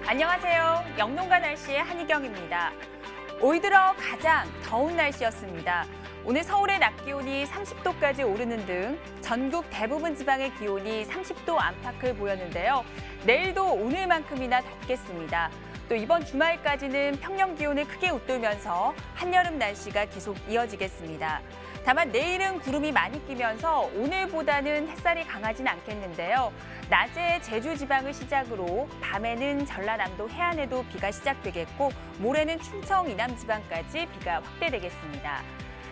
안녕하세요. 영농가 날씨의 한희경입니다. 올 들어 가장 더운 날씨였습니다. 오늘 서울의 낮 기온이 30도까지 오르는 등 전국 대부분 지방의 기온이 30도 안팎을 보였는데요. 내일도 오늘만큼이나 덥겠습니다. 또 이번 주말까지는 평년 기온을 크게 웃돌면서 한여름 날씨가 계속 이어지겠습니다. 다만 내일은 구름이 많이 끼면서 오늘보다는 햇살이 강하진 않겠는데요. 낮에 제주 지방을 시작으로 밤에는 전라남도 해안에도 비가 시작되겠고 모레는 충청 이남 지방까지 비가 확대되겠습니다.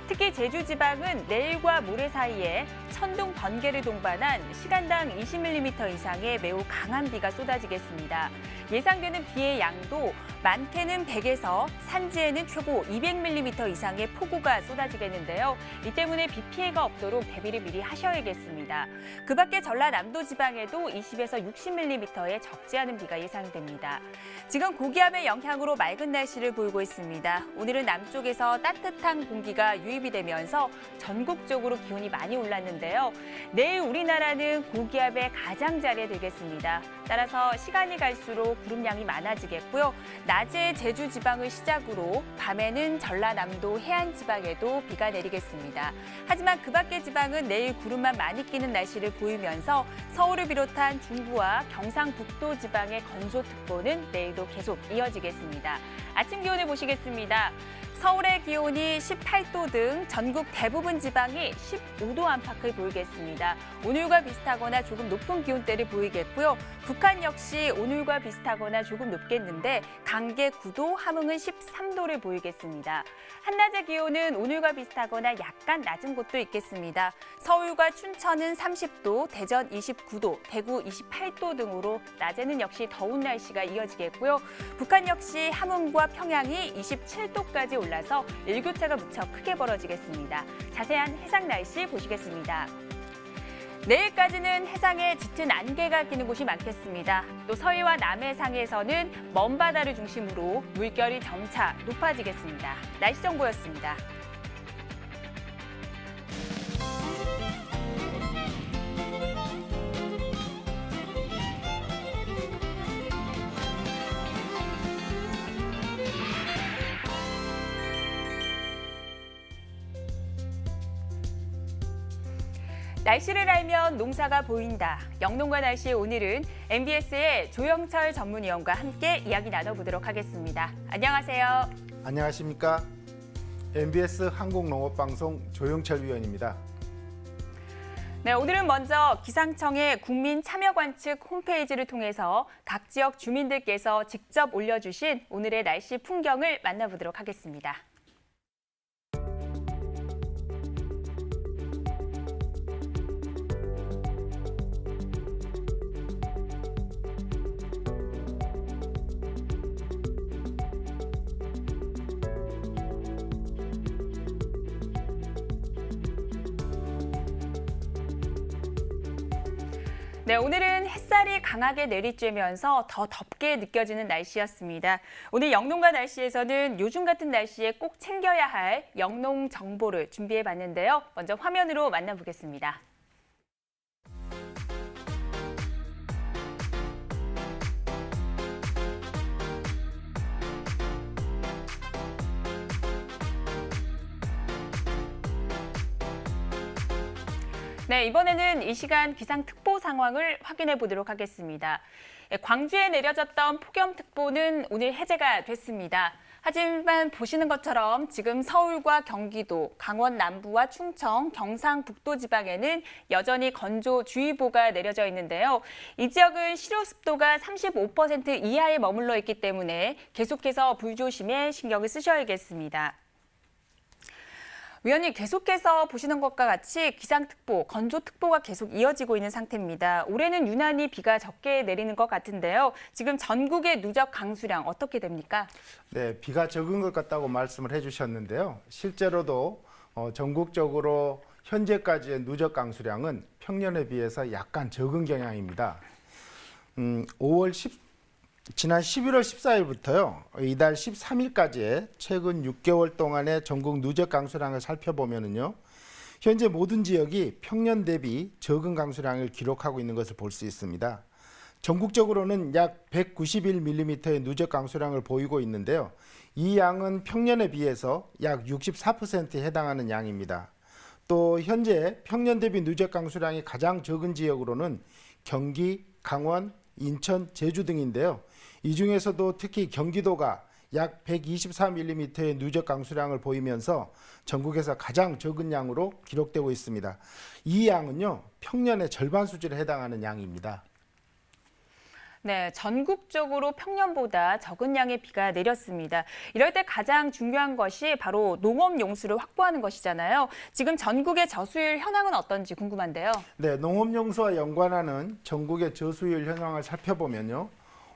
특히 제주 지방은 내일과 모레 사이에 천둥, 번개를 동반한 시간당 20mm 이상의 매우 강한 비가 쏟아지겠습니다. 예상되는 비의 양도 많게는 100에서 산지에는 최고 200mm 이상의 폭우가 쏟아지겠는데요. 이 때문에 비 피해가 없도록 대비를 미리 하셔야겠습니다. 그 밖에 전라남도 지방에도 20에서 60mm의 적지 않은 비가 예상됩니다. 지금 고기압의 영향으로 맑은 날씨를 보이고 있습니다. 오늘은 남쪽에서 따뜻한 공기가 유입이 되면서 전국적으로 기온이 많이 올랐는데요. 내일 우리나라는 고기압의 가장자리에 들겠습니다. 따라서 시간이 갈수록 구름량이 많아지겠고요. 낮에 제주 지방을 시작으로 밤에는 전라남도 해안 지방에도 비가 내리겠습니다. 하지만 그 밖의 지방은 내일 구름만 많이 끼는 날씨를 보이면서 서울을 비롯한 중부와 경상북도 지방의 건조특보는 내일도 계속 이어지겠습니다. 아침 기온을 보시겠습니다. 서울의 기온이 18도 등 전국 대부분 지방이 15도 안팎을 보이겠습니다. 오늘과 비슷하거나 조금 높은 기온대를 보이겠고요. 북한 역시 오늘과 비슷하거나 조금 높겠는데 강계 9도, 함흥은 13도를 보이겠습니다. 한낮의 기온은 오늘과 비슷하거나 약간 낮은 곳도 있겠습니다. 서울과 춘천은 30도, 대전 29도, 대구 28도 등으로 낮에는 역시 더운 날씨가 이어지겠고요. 북한 역시 함흥과 평양이 27도까지 올라서 일교차가 무척 크게 벌어지겠습니다. 자세한 해상 날씨 보시겠습니다. 내일까지는 해상에 짙은 안개가 끼는 곳이 많겠습니다. 또 서해와 남해상에서는 먼 바다를 중심으로 물결이 점차 높아지겠습니다. 날씨 정보였습니다. 날씨를 알면 농사가 보인다. 영농가 날씨 오늘은 MBS의 조영철 전문위원과 함께 이야기 나눠보도록 하겠습니다. 안녕하세요. 안녕하십니까. MBS 한국농업방송 조영철 위원입니다. 네, 오늘은 먼저 기상청의 국민참여관측 홈페이지를 통해서 각 지역 주민들께서 직접 올려주신 오늘의 날씨 풍경을 만나보도록 하겠습니다. 네, 오늘은 햇살이 강하게 내리쬐면서 더 덥게 느껴지는 날씨였습니다. 오늘 영농가 날씨에서는 요즘 같은 날씨에 꼭 챙겨야 할 영농 정보를 준비해봤는데요. 먼저 화면으로 만나보겠습니다. 네, 이번에는 이 시간 기상특보 상황을 확인해 보도록 하겠습니다. 광주에 내려졌던 폭염특보는 오늘 해제가 됐습니다. 하지만 보시는 것처럼 지금 서울과 경기도, 강원 남부와 충청, 경상북도 지방에는 여전히 건조주의보가 내려져 있는데요. 이 지역은 실효습도가 35% 이하에 머물러 있기 때문에 계속해서 불조심에 신경을 쓰셔야겠습니다. 위원님, 계속해서 보시는 것과 같이 기상특보, 건조특보가 계속 이어지고 있는 상태입니다. 올해는 유난히 비가 적게 내리는 것 같은데요. 지금 전국의 누적 강수량 어떻게 됩니까? 네, 비가 적은 것 같다고 말씀을 해주셨는데요. 실제로도 전국적으로 현재까지의 누적 강수량은 평년에 비해서 약간 적은 경향입니다. 지난 11월 14일부터요. 이달 13일까지의 최근 6개월 동안의 전국 누적 강수량을 살펴보면요. 현재 모든 지역이 평년 대비 적은 강수량을 기록하고 있는 것을 볼 수 있습니다. 전국적으로는 약 191mm의 누적 강수량을 보이고 있는데요. 이 양은 평년에 비해서 약 64%에 해당하는 양입니다. 또 현재 평년 대비 누적 강수량이 가장 적은 지역으로는 경기, 강원, 인천, 제주 등인데요. 이 중에서도 특히 경기도가 약 124mm의 누적 강수량을 보이면서 전국에서 가장 적은 양으로 기록되고 있습니다. 이 양은요, 평년의 절반 수준에 해당하는 양입니다. 네, 전국적으로 평년보다 적은 양의 비가 내렸습니다. 이럴 때 가장 중요한 것이 바로 농업 용수를 확보하는 것이잖아요. 지금 전국의 저수율 현황은 어떤지 궁금한데요. 네, 농업용수와 연관하는 전국의 저수율 현황을 살펴보면요.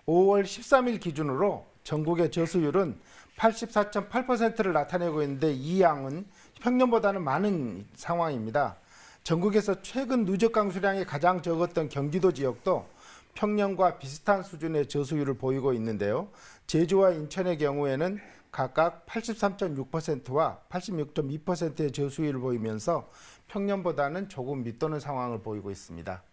5월 13일 기준으로 전국의 저수율은 84.8%를 나타내고 있는데 이 양은 평년보다는 많은 상황입니다. 전국에서 최근 누적 강수량이 가장 적었던 경기도 지역도 평년과 비슷한 수준의 저수율을 보이고 있는데요. 제주와 인천의 경우에는 각각 83.6%와 86.2%의 저수율을 보이면서 평년보다는 조금 밑도는 상황을 보이고 있습니다.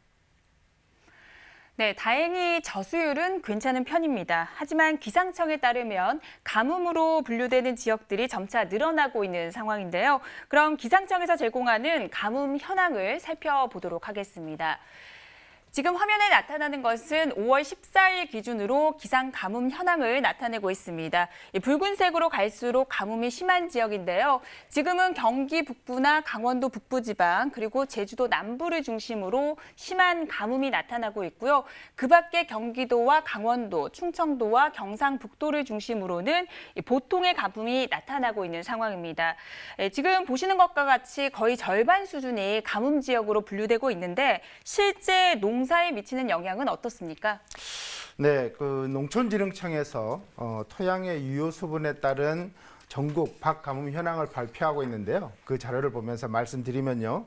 네, 다행히 저수율은 괜찮은 편입니다. 하지만 기상청에 따르면 가뭄으로 분류되는 지역들이 점차 늘어나고 있는 상황인데요. 그럼 기상청에서 제공하는 가뭄 현황을 살펴보도록 하겠습니다. 지금 화면에 나타나는 것은 5월 14일 기준으로 기상 가뭄 현황을 나타내고 있습니다. 붉은색으로 갈수록 가뭄이 심한 지역인데요. 지금은 경기 북부나 강원도 북부 지방 그리고 제주도 남부를 중심으로 심한 가뭄이 나타나고 있고요. 그 밖에 경기도와 강원도, 충청도와 경상북도를 중심으로는 보통의 가뭄이 나타나고 있는 상황입니다. 지금 보시는 것과 같이 거의 절반 수준이 가뭄 지역으로 분류되고 있는데 실제 농사에 미치는 영향은 어떻습니까? 네, 농촌진흥청에서 토양의 유효 수분에 따른 전국 박가뭄 현황을 발표하고 있는데요. 그 자료를 보면서 말씀드리면요.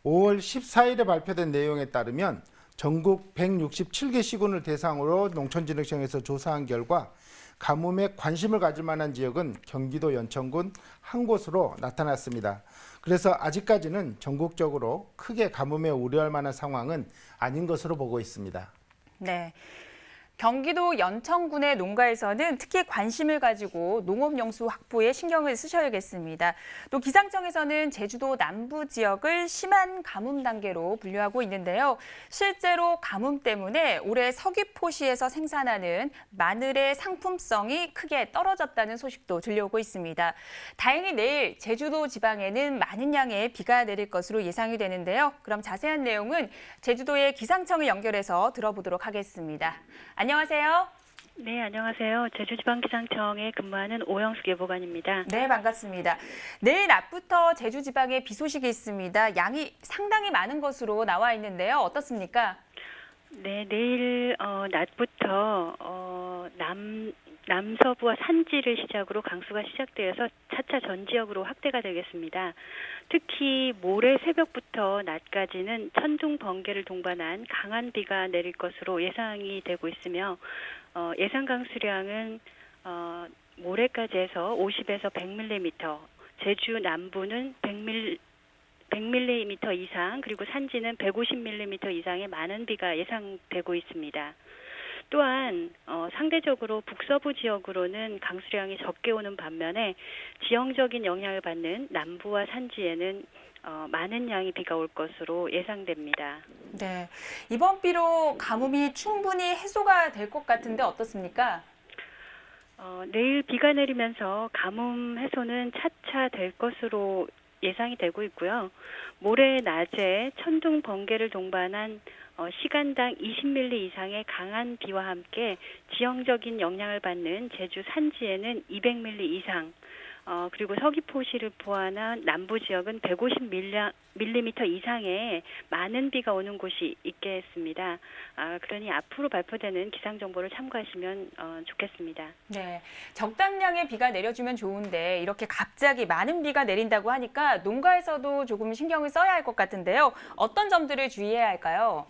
5월 14일에 발표된 내용에 따르면 전국 167개 시군을 대상으로 농촌진흥청에서 조사한 결과 가뭄에 관심을 가질 만한 지역은 경기도 연천군 한 곳으로 나타났습니다. 그래서 아직까지는 전국적으로 크게 가뭄에 우려할 만한 상황은 아닌 것으로 보고 있습니다. 네. 경기도 연천군의 농가에서는 특히 관심을 가지고 농업용수 확보에 신경을 쓰셔야겠습니다. 또 기상청에서는 제주도 남부 지역을 심한 가뭄 단계로 분류하고 있는데요. 실제로 가뭄 때문에 올해 서귀포시에서 생산하는 마늘의 상품성이 크게 떨어졌다는 소식도 들려오고 있습니다. 다행히 내일 제주도 지방에는 많은 양의 비가 내릴 것으로 예상이 되는데요. 그럼 자세한 내용은 제주도의 기상청을 연결해서 들어보도록 하겠습니다. 안녕하세요. 네, 안녕하세요. 제주지방기상청에 근무하는 오영숙 예보관입니다. 네, 반갑습니다. 내일 낮부터 제주 지방에 비 소식이 있습니다. 양이 상당히 많은 것으로 나와 있는데요. 어떻습니까? 네, 내일 낮부터 남서부와 산지를 시작으로 강수가 시작되어서 차차 전 지역으로 확대가 되겠습니다. 특히 모레 새벽부터 낮까지는 천둥 번개를 동반한 강한 비가 내릴 것으로 예상이 되고 있으며 예상 강수량은 모레까지 해서 50에서 100mm, 제주 남부는 100mm 이상, 그리고 산지는 150mm 이상의 많은 비가 예상되고 있습니다. 또한 상대적으로 북서부 지역으로는 강수량이 적게 오는 반면에 지형적인 영향을 받는 남부와 산지에는 많은 양의 비가 올 것으로 예상됩니다. 네, 이번 비로 가뭄이 충분히 해소가 될 것 같은데 어떻습니까? 내일 비가 내리면서 가뭄 해소는 차차 될 것으로 예상이 되고 있고요. 모레 낮에 천둥 번개를 동반한 시간당 20mm 이상의 강한 비와 함께 지형적인 영향을 받는 제주 산지에는 200mm 이상, 그리고 서귀포시를 포함한 남부 지역은 150mm 이상의 많은 비가 오는 곳이 있겠습니다. 그러니 앞으로 발표되는 기상 정보를 참고하시면 좋겠습니다. 네, 적당량의 비가 내려주면 좋은데 이렇게 갑자기 많은 비가 내린다고 하니까 농가에서도 조금 신경을 써야 할 것 같은데요. 어떤 점들을 주의해야 할까요?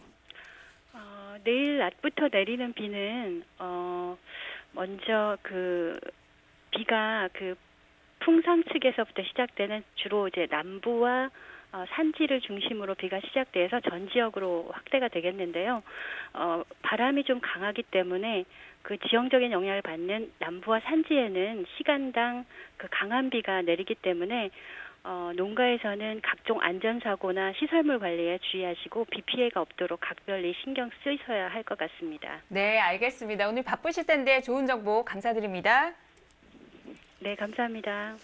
내일 낮부터 내리는 비는 먼저 비가 풍상 측에서부터 시작되는 주로 이제 남부와 산지를 중심으로 비가 시작돼서 전 지역으로 확대가 되겠는데요. 바람이 좀 강하기 때문에 그 지형적인 영향을 받는 남부와 산지에는 시간당 그 강한 비가 내리기 때문에 농가에서는 각종 안전사고나 시설물 관리에 주의하시고 비 피해가 없도록 각별히 신경 쓰셔야 할 것 같습니다. 네, 알겠습니다. 오늘 바쁘실 텐데 좋은 정보 감사드립니다. 네, 감사합니다.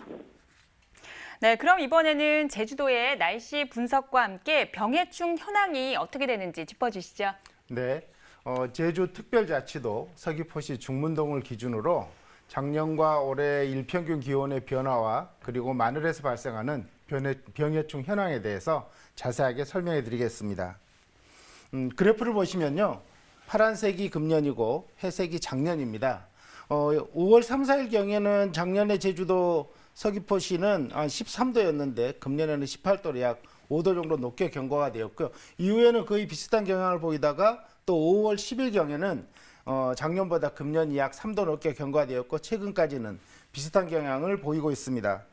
네, 그럼 이번에는 제주도의 날씨 분석과 함께 병해충 현황이 어떻게 되는지 짚어주시죠. 네, 제주특별자치도 서귀포시 중문동을 기준으로 작년과 올해 일평균 기온의 변화와 그리고 마늘에서 발생하는 병해충 현황에 대해서 자세하게 설명해 드리겠습니다. 그래프를 보시면요. 파란색이 금년이고 회색이 작년입니다. 5월 3, 4일경에는 작년에 제주도 서귀포시는 13도였는데 금년에는 18도로 약 5도 정도 높게 경고가 되었고요. 이후에는 거의 비슷한 경향을 보이다가 또 5월 10일경에는 작년보다 금년이 약 3도 높게 경고가 되었고 최근까지는 비슷한 경향을 보이고 있습니다.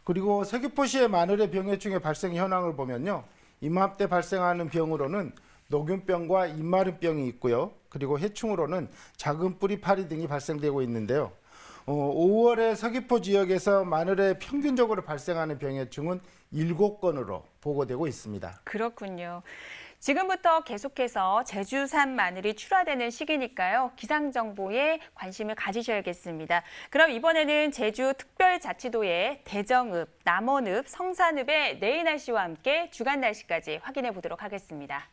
그리고 서귀포시의 마늘의 병해충의 발생 현황을 보면요. 이맘때 발생하는 병으로는 녹균병과 입마름병이 있고요. 그리고 해충으로는 작은 뿌리 파리 등이 발생되고 있는데요. 5월에 서귀포 지역에서 마늘에 평균적으로 발생하는 병해충은 7건으로 보고되고 있습니다. 그렇군요. 지금부터 계속해서 제주산 마늘이 출하되는 시기니까요. 기상정보에 관심을 가지셔야겠습니다. 그럼 이번에는 제주특별자치도의 대정읍, 남원읍, 성산읍의 내일 날씨와 함께 주간 날씨까지 확인해 보도록 하겠습니다.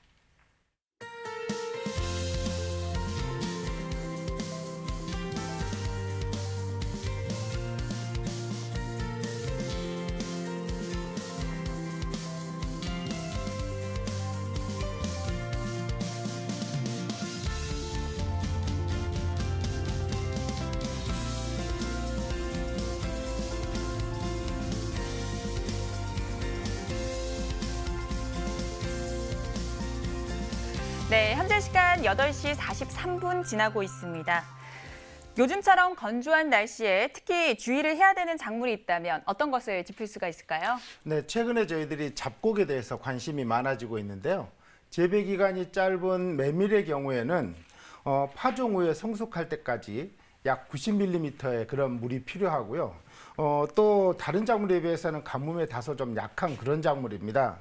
네, 현재 시간 8시 43분 지나고 있습니다. 요즘처럼 건조한 날씨에 특히 주의를 해야 되는 작물이 있다면 어떤 것을 짚을 수가 있을까요? 네, 최근에 저희들이 잡곡에 대해서 관심이 많아지고 있는데요. 재배 기간이 짧은 메밀의 경우에는 파종 후에 성숙할 때까지 약 90mm의 그런 물이 필요하고요. 또 다른 작물에 비해서는 가뭄에 다소 좀 약한 그런 작물입니다.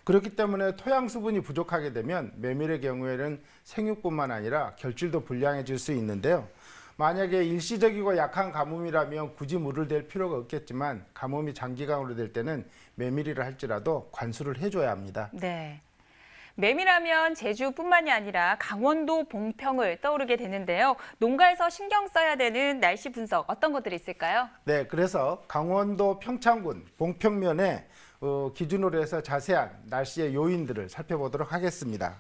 그렇기 때문에 토양 수분이 부족하게 되면 메밀의 경우에는 생육뿐만 아니라 결실도 불량해질 수 있는데요. 만약에 일시적이고 약한 가뭄이라면 굳이 물을 댈 필요가 없겠지만 가뭄이 장기간으로 될 때는 메밀이라 할지라도 관수를 해줘야 합니다. 네. 메밀하면 제주뿐만이 아니라 강원도 봉평을 떠오르게 되는데요. 농가에서 신경 써야 되는 날씨 분석 어떤 것들이 있을까요? 네, 그래서 강원도 평창군 봉평면에 기준으로 해서 자세한 날씨의 요인들을 살펴보도록 하겠습니다.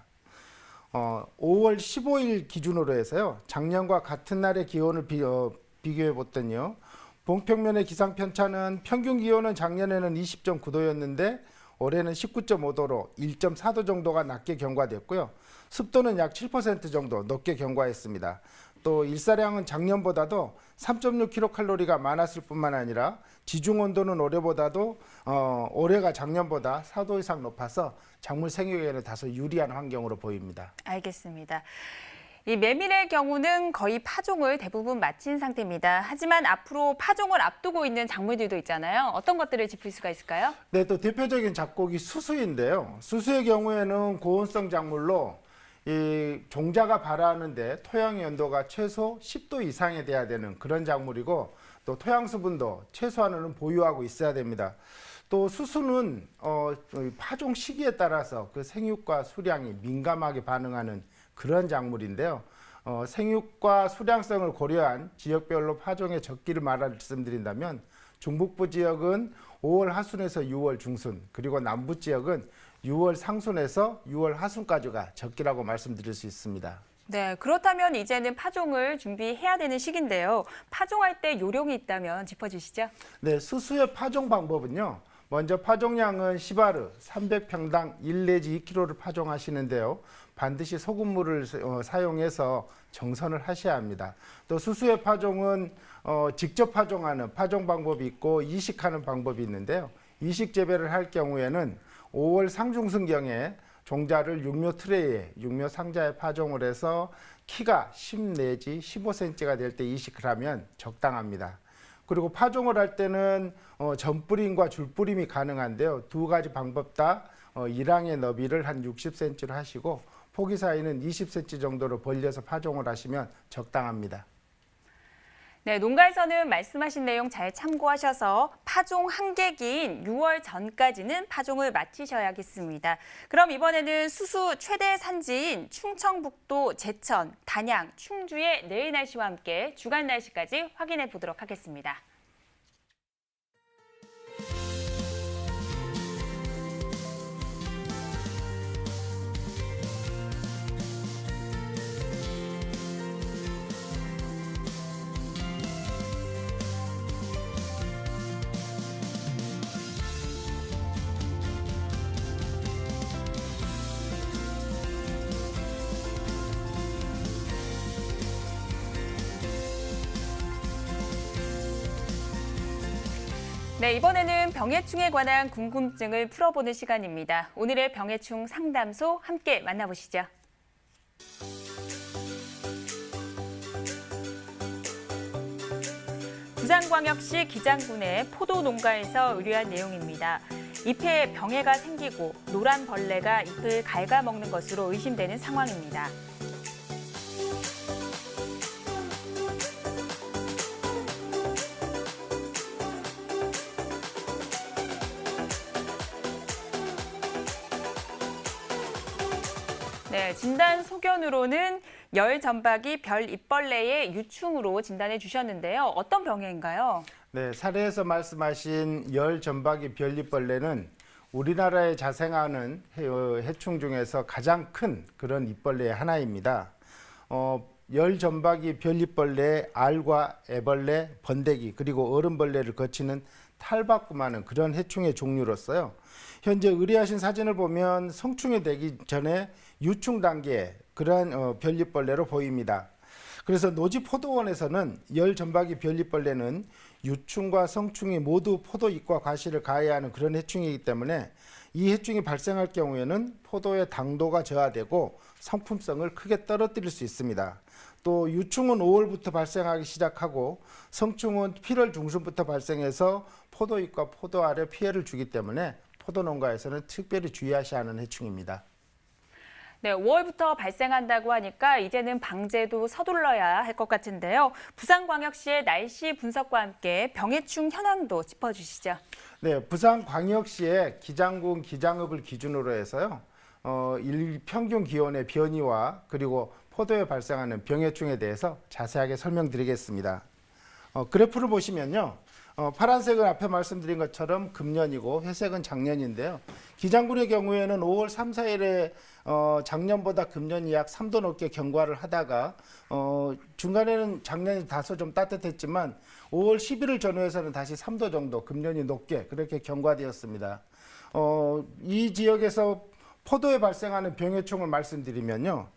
5월 15일 기준으로 해서요. 작년과 같은 날의 기온을 비교해 봤더니요. 봉평면의 기상 편차는 평균 기온은 작년에는 20.9도였는데 올해는 19.5도로 1.4도 정도가 낮게 경과됐고요. 습도는 약 7% 정도 높게 경과했습니다. 또 일사량은 작년보다도 3.6kcal가 많았을 뿐만 아니라 지중 온도는 올해가 작년보다 4도 이상 높아서 작물 생육에는 다소 유리한 환경으로 보입니다. 알겠습니다. 이 메밀의 경우는 거의 파종을 대부분 마친 상태입니다. 하지만 앞으로 파종을 앞두고 있는 작물들도 있잖아요. 어떤 것들을 짚을 수가 있을까요? 네, 또 대표적인 작곡이 수수인데요. 수수의 경우에는 고온성 작물로 이 종자가 발화하는데 토양의 온도가 최소 10도 이상이 돼야 되는 그런 작물이고 또 토양 수분도 최소한은 보유하고 있어야 됩니다. 또 수수는 파종 시기에 따라서 그 생육과 수량이 민감하게 반응하는 그런 작물인데요. 생육과 수량성을 고려한 지역별로 파종의 적기를 말씀드린다면 중북부 지역은 5월 하순에서 6월 중순, 그리고 남부 지역은 6월 상순에서 6월 하순까지가 적기라고 말씀드릴 수 있습니다. 네, 그렇다면 이제는 파종을 준비해야 되는 시기인데요. 파종할 때 요령이 있다면 짚어주시죠. 네, 수수의 파종 방법은요. 먼저 파종량은 10아르 300평당 1 내지 2kg를 파종하시는데요. 반드시 소금물을 사용해서 정선을 하셔야 합니다. 또 수수의 파종은 직접 파종하는 파종 방법이 있고 이식하는 방법이 있는데요. 이식 재배를 할 경우에는 5월 상중승경에 종자를 육묘 트레이에 육묘 상자에 파종을 해서 키가 10 내지 15cm가 될 때 이식하면 적당합니다. 그리고 파종을 할 때는 전뿌림과 줄뿌림이 가능한데요. 두 가지 방법 다 일항의 너비를 한 60cm로 하시고 포기 사이는 20cm 정도로 벌려서 파종을 하시면 적당합니다. 네, 농가에서는 말씀하신 내용 잘 참고하셔서 파종 한계기인 6월 전까지는 파종을 마치셔야겠습니다. 그럼 이번에는 수수 최대 산지인 충청북도 제천, 단양, 충주의 내일 날씨와 함께 주간 날씨까지 확인해 보도록 하겠습니다. 네, 이번에는 병해충에 관한 궁금증을 풀어보는 시간입니다. 오늘의 병해충 상담소 함께 만나보시죠. 부산광역시 기장군의 포도 농가에서 의뢰한 내용입니다. 잎에 병해가 생기고 노란 벌레가 잎을 갉아먹는 것으로 의심되는 상황입니다. 네, 진단 소견으로는 열 점박이 별 잎벌레의 유충으로 진단해 주셨는데요. 어떤 병해인가요? 네, 사례에서 말씀하신 열 점박이 별잎벌레는 우리나라에 자생하는 해충 중에서 가장 큰 그런 잎벌레의 하나입니다. 열 점박이 별잎벌레의 알과 애벌레, 번데기 그리고 어른벌레를 거치는 탈바꿈하는 그런 해충의 종류로서요. 현재 의뢰하신 사진을 보면 성충이 되기 전에 유충 단계의 그러한 별잎벌레로 보입니다. 그래서 노지포도원에서는 열 점박이 별잎벌레는 유충과 성충이 모두 포도잎과 과실을 가해야 하는 그런 해충이기 때문에 이 해충이 발생할 경우에는 포도의 당도가 저하되고 상품성을 크게 떨어뜨릴 수 있습니다. 또 유충은 5월부터 발생하기 시작하고 성충은 7월 중순부터 발생해서 포도잎과 포도알에 피해를 주기 때문에 포도농가에서는 특별히 주의하셔야 하는 해충입니다. 네, 5월부터 발생한다고 하니까 이제는 방제도 서둘러야 할 것 같은데요. 부산광역시의 날씨 분석과 함께 병해충 현황도 짚어주시죠. 네, 부산광역시의 기장군 기장읍을 기준으로 해서요. 평균 기온의 변이와 그리고 포도에 발생하는 병해충에 대해서 자세하게 설명드리겠습니다. 그래프를 보시면요. 파란색은 앞에 말씀드린 것처럼 금년이고 회색은 작년인데요. 기장군의 경우에는 5월 3, 4일에 작년보다 금년이 약 3도 높게 경과를 하다가 중간에는 작년이 다소 좀 따뜻했지만 5월 11일 전후에서는 다시 3도 정도 금년이 높게 그렇게 경과되었습니다. 이 지역에서 포도에 발생하는 병해충을 말씀드리면요.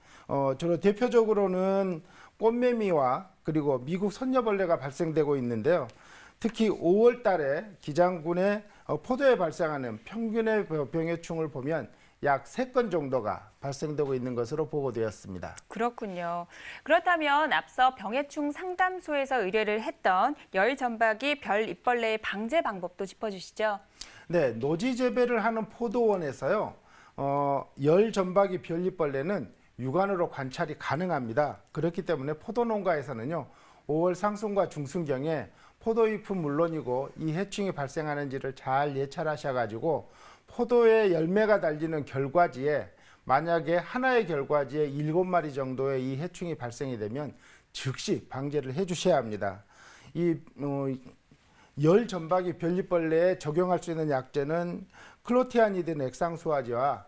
주로 대표적으로는 꽃매미와 그리고 미국 선녀벌레가 발생되고 있는데요. 특히 5월 달에 기장군의 포도에 발생하는 평균의 병해충을 보면 약 3건 정도가 발생되고 있는 것으로 보고되었습니다. 그렇군요. 그렇다면 앞서 병해충 상담소에서 의뢰를 했던 열 점박이 별 잎벌레의 방제 방법도 짚어주시죠. 네, 노지 재배를 하는 포도원에서요. 열 점박이 별 잎벌레는 육안으로 관찰이 가능합니다. 그렇기 때문에 포도농가에서는요. 5월 상순과 중순경에 포도잎은 물론이고 이 해충이 발생하는지를 잘 예찰하셔가지고 포도에 열매가 달리는 결과지에 만약에 하나의 결과지에 7마리 정도의 이 해충이 발생이 되면 즉시 방제를 해주셔야 합니다. 이 열 점박이 별잎벌레에 적용할 수 있는 약제는 클로티아니딘 액상수화제와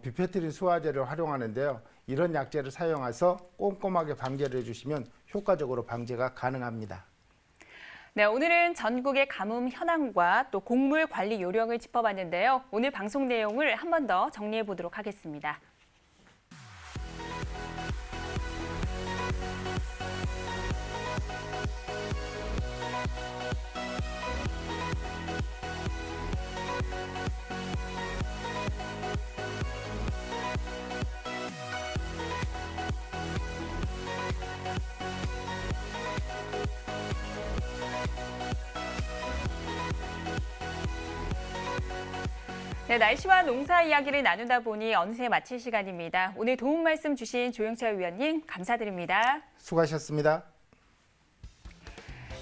비페트린 수화제를 활용하는데요. 이런 약제를 사용해서 꼼꼼하게 방제를 해주시면 효과적으로 방제가 가능합니다. 네, 오늘은 전국의 가뭄 현황과 또 곡물 관리 요령을 짚어봤는데요. 오늘 방송 내용을 한 번 더 정리해 보도록 하겠습니다. 네, 날씨와 농사 이야기를 나누다 보니 어느새 마칠 시간입니다. 오늘 도움 말씀 주신 조영철 위원님 감사드립니다. 수고하셨습니다.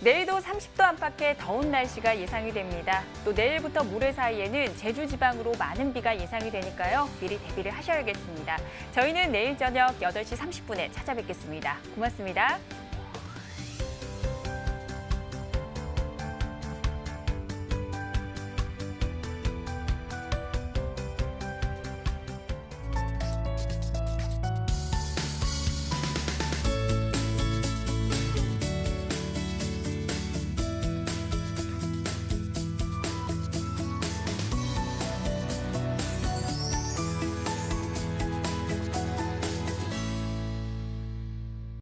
내일도 30도 안팎의 더운 날씨가 예상이 됩니다. 또 내일부터 모레 사이에는 제주 지방으로 많은 비가 예상이 되니까요. 미리 대비를 하셔야겠습니다. 저희는 내일 저녁 8시 30분에 찾아뵙겠습니다. 고맙습니다.